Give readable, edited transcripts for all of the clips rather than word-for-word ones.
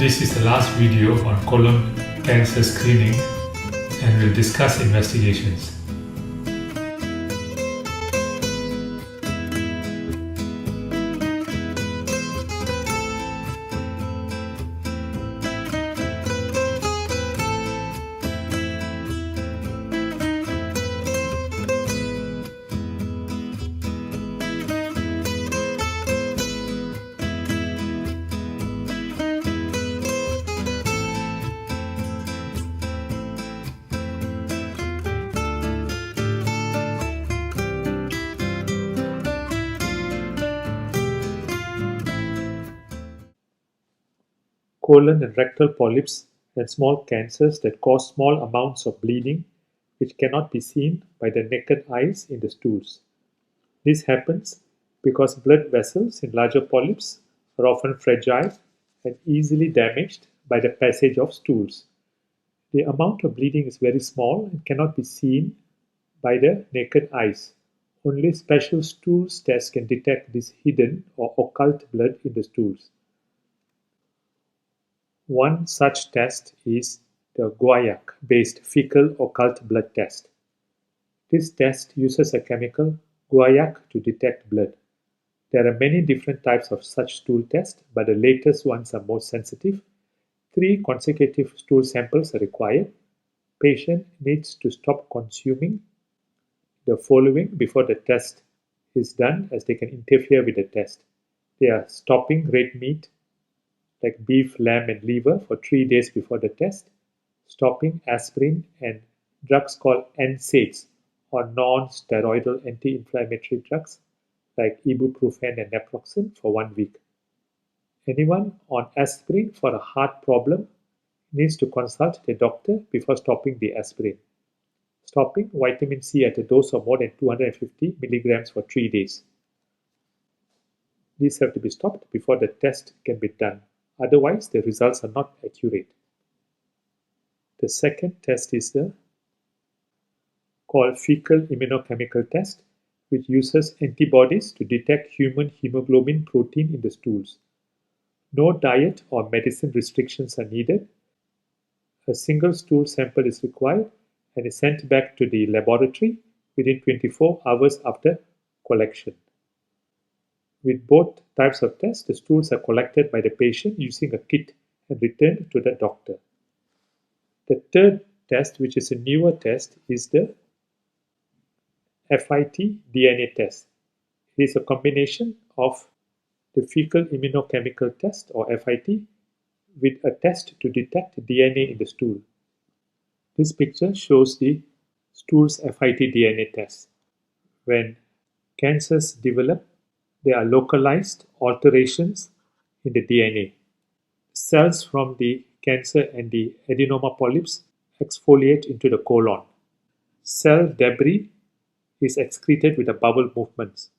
This is the last video on colon cancer screening and we'll discuss investigations. Colon and rectal polyps and small cancers that cause small amounts of bleeding which cannot be seen by the naked eyes in the stools. This happens because blood vessels in larger polyps are often fragile and easily damaged by the passage of stools. The amount of bleeding is very small and cannot be seen by the naked eyes. Only special stools tests can detect this hidden or occult blood in the stools. One such test is the guaiac-based fecal occult blood test. This test uses a chemical, guaiac, to detect blood. There are many different types of such stool tests, but the latest ones are more sensitive. 3 consecutive stool samples are required. Patient needs to stop consuming the following before the test is done, as they can interfere with the test. They are stopping red meat like beef, lamb and liver for 3 days before the test, stopping aspirin and drugs called NSAIDs or non-steroidal anti-inflammatory drugs like ibuprofen and naproxen for 1 week. Anyone on aspirin for a heart problem needs to consult the doctor before stopping the aspirin. Stopping vitamin C at a dose of more than 250 milligrams for 3 days. These have to be stopped before the test can be done. Otherwise, the results are not accurate. The second test is called fecal immunochemical test, which uses antibodies to detect human hemoglobin protein in the stools. No diet or medicine restrictions are needed. A single stool sample is required and is sent back to the laboratory within 24 hours after collection. With both types of tests, the stools are collected by the patient using a kit and returned to the doctor. The third test, which is a newer test, is the FIT DNA test. It is a combination of the fecal immunochemical test or FIT with a test to detect DNA in the stool. This picture shows the stool's FIT DNA test. When cancers develop, there are localized alterations in the DNA. Cells from the cancer and the adenoma polyps exfoliate into the colon. Cell debris is excreted with the bowel movements.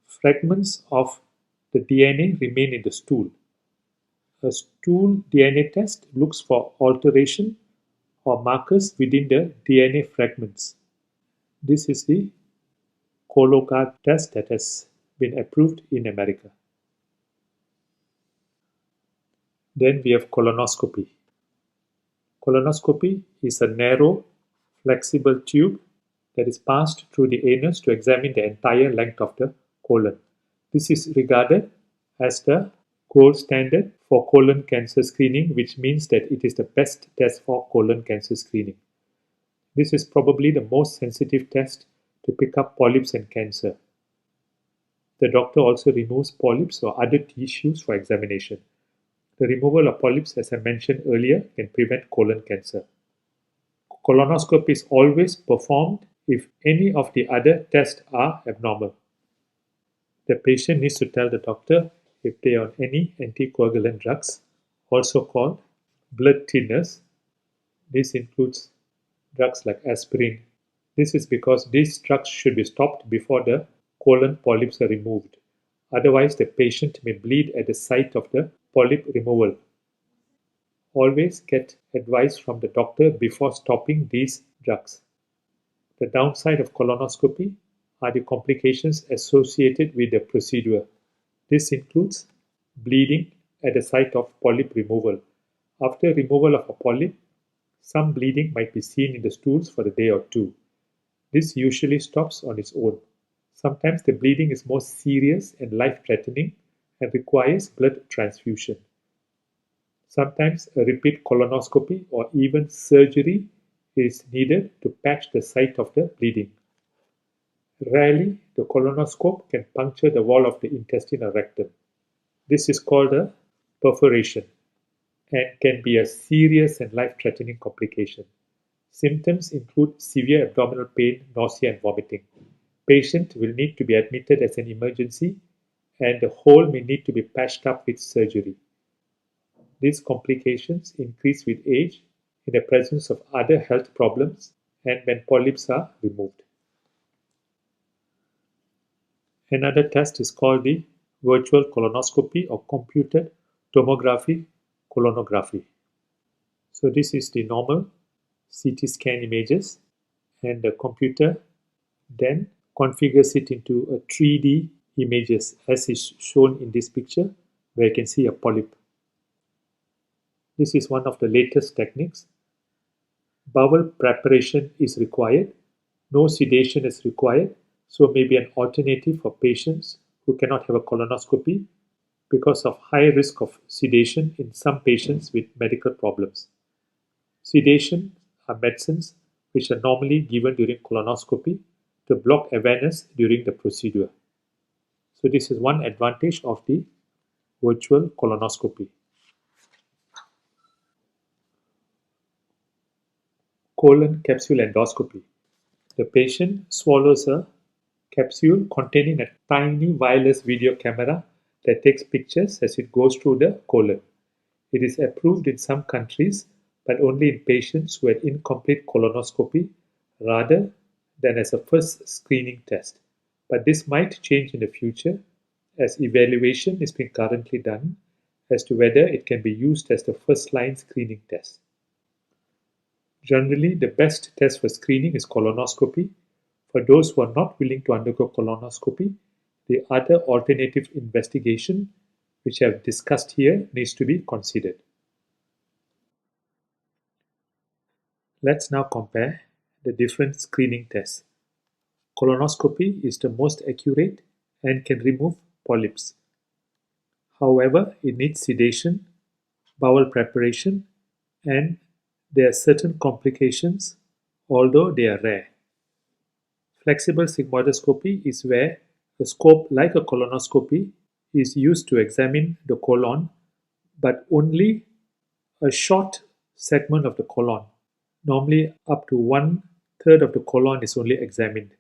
Fragments of the DNA remain in the stool. A stool DNA test looks for alteration or markers within the DNA fragments. This is the Colonoscopy test that has been approved in America. Then we have colonoscopy. Colonoscopy is a narrow, flexible tube that is passed through the anus to examine the entire length of the colon. This is regarded as the gold standard for colon cancer screening, which means that it is the best test for colon cancer screening. This is probably the most sensitive test to pick up polyps and cancer. The doctor also removes polyps or other tissues for examination. The removal of polyps, as I mentioned earlier, can prevent colon cancer. Colonoscopy is always performed if any of the other tests are abnormal. The patient needs to tell the doctor if they are on any anticoagulant drugs, also called blood thinners. This includes drugs like aspirin. This is because these drugs should be stopped before the colon polyps are removed. Otherwise, the patient may bleed at the site of the polyp removal. Always get advice from the doctor before stopping these drugs. The downside of colonoscopy are the complications associated with the procedure. This includes bleeding at the site of polyp removal. After removal of a polyp, some bleeding might be seen in the stools for a day or two. This usually stops on its own. Sometimes the bleeding is more serious and life-threatening and requires blood transfusion. Sometimes a repeat colonoscopy or even surgery is needed to patch the site of the bleeding. Rarely, the colonoscope can puncture the wall of the intestine or rectum. This is called a perforation and can be a serious and life-threatening complication. Symptoms include severe abdominal pain, nausea, and vomiting. Patient will need to be admitted as an emergency, and the hole may need to be patched up with surgery. These complications increase with age, in the presence of other health problems, and when polyps are removed. Another test is called the virtual colonoscopy or computed tomography colonography. So this is the normal CT scan images, and the computer then configures it into a 3D images as is shown in this picture, where you can see a polyp. This is one of the latest techniques. Bowel preparation is required. No sedation is required, so may be an alternative for patients who cannot have a colonoscopy because of high risk of sedation in some patients with medical problems. Sedation are medicines which are normally given during colonoscopy to block awareness during the procedure. So this is one advantage of the virtual colonoscopy. Colon capsule endoscopy. The patient swallows a capsule containing a tiny wireless video camera that takes pictures as it goes through the colon. It is approved in some countries, but only in patients who had incomplete colonoscopy rather than as a first screening test. But this might change in the future as evaluation is being currently done as to whether it can be used as the first-line screening test. Generally, the best test for screening is colonoscopy. For those who are not willing to undergo colonoscopy, the other alternative investigation, which I have discussed here, needs to be considered. Let's now compare the different screening tests. Colonoscopy is the most accurate and can remove polyps. However, it needs sedation, bowel preparation, and there are certain complications, although they are rare. Flexible sigmoidoscopy is where a scope like a colonoscopy is used to examine the colon, but only a short segment of the colon. Normally, up to 1/3 of the colon is only examined.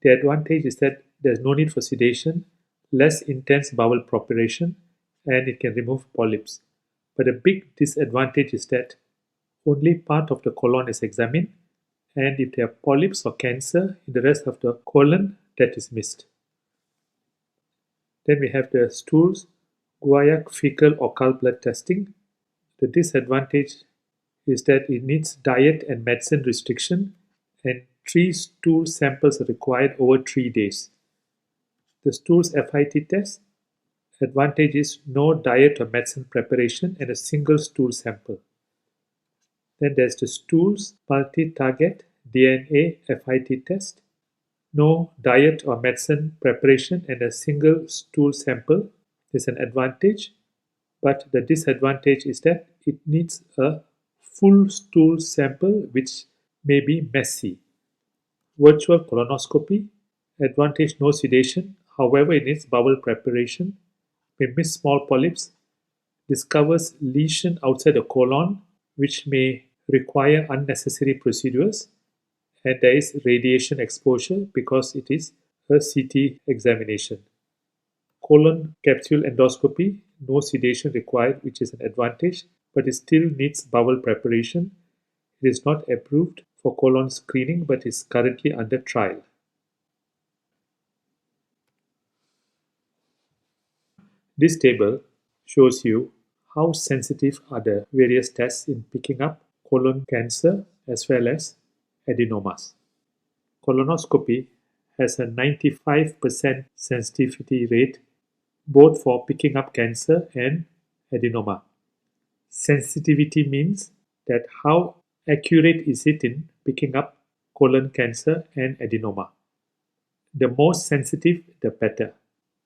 The advantage is that there's no need for sedation, less intense bowel preparation, and it can remove polyps. But a big disadvantage is that only part of the colon is examined, and if there are polyps or cancer in the rest of the colon, that is missed. Then we have the stools, guaiac fecal occult blood testing. The disadvantage is that it needs diet and medicine restriction, and 3 stool samples are required over 3 days. The stools FIT test, advantage is no diet or medicine preparation and a single stool sample. Then there's the stools multi-target DNA FIT test. No diet or medicine preparation and a single stool sample is an advantage, but the disadvantage is that it needs a full stool sample which may be messy. Virtual colonoscopy, advantage no sedation, however it needs bowel preparation, may miss small polyps, discovers lesion outside the colon which may require unnecessary procedures, and there is radiation exposure because it is a CT examination. Colon capsule endoscopy, no sedation required, which is an advantage, but it still needs bowel preparation. It is not approved for colon screening, but is currently under trial. This table shows you how sensitive are the various tests in picking up colon cancer as well as adenomas. Colonoscopy has a 95% sensitivity rate both for picking up cancer and adenoma. Sensitivity means that how accurate is it in picking up colon cancer and adenoma. The more sensitive, the better.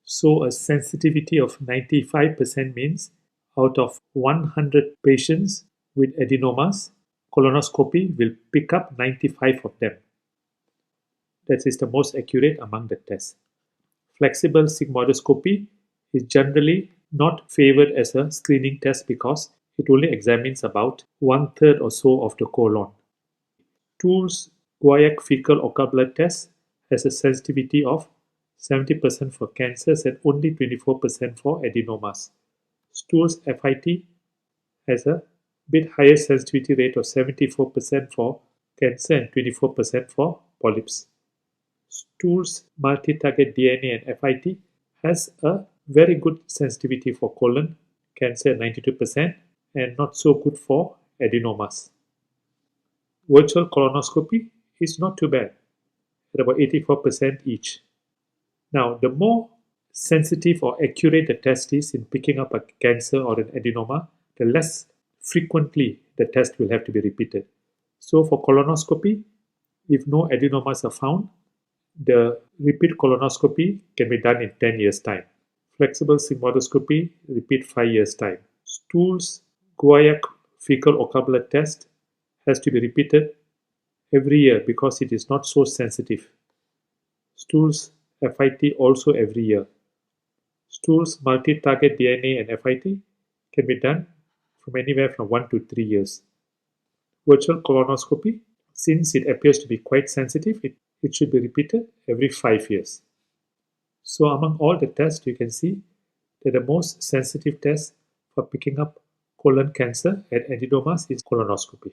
So a sensitivity of 95% means out of 100 patients with adenomas, colonoscopy will pick up 95 of them. That is the most accurate among the tests. Flexible sigmoidoscopy is generally not favored as a screening test because it only examines about 1/3 or so of the colon. Stool's guaiac fecal occult blood test has a sensitivity of 70% for cancers and only 24% for adenomas. Stool's FIT has a bit higher sensitivity rate of 74% for cancer and 24% for polyps. Stool's multi-target DNA and FIT has a very good sensitivity for colon cancer at 92% and not so good for adenomas. Virtual colonoscopy is not too bad, at about 84% each. Now, the more sensitive or accurate the test is in picking up a cancer or an adenoma, the less frequently the test will have to be repeated. So for colonoscopy, if no adenomas are found, the repeat colonoscopy can be done in 10 years' time. Flexible sigmoidoscopy, repeat 5 years' time. Stool's guaiac fecal occult blood test has to be repeated every year because it is not so sensitive. Stool's FIT also every year. Stool's multi-target DNA and FIT can be done from anywhere from 1 to 3 years. Virtual colonoscopy, since it appears to be quite sensitive, it should be repeated every 5 years. So among all the tests, you can see that the most sensitive test for picking up colon cancer and adenomas is colonoscopy.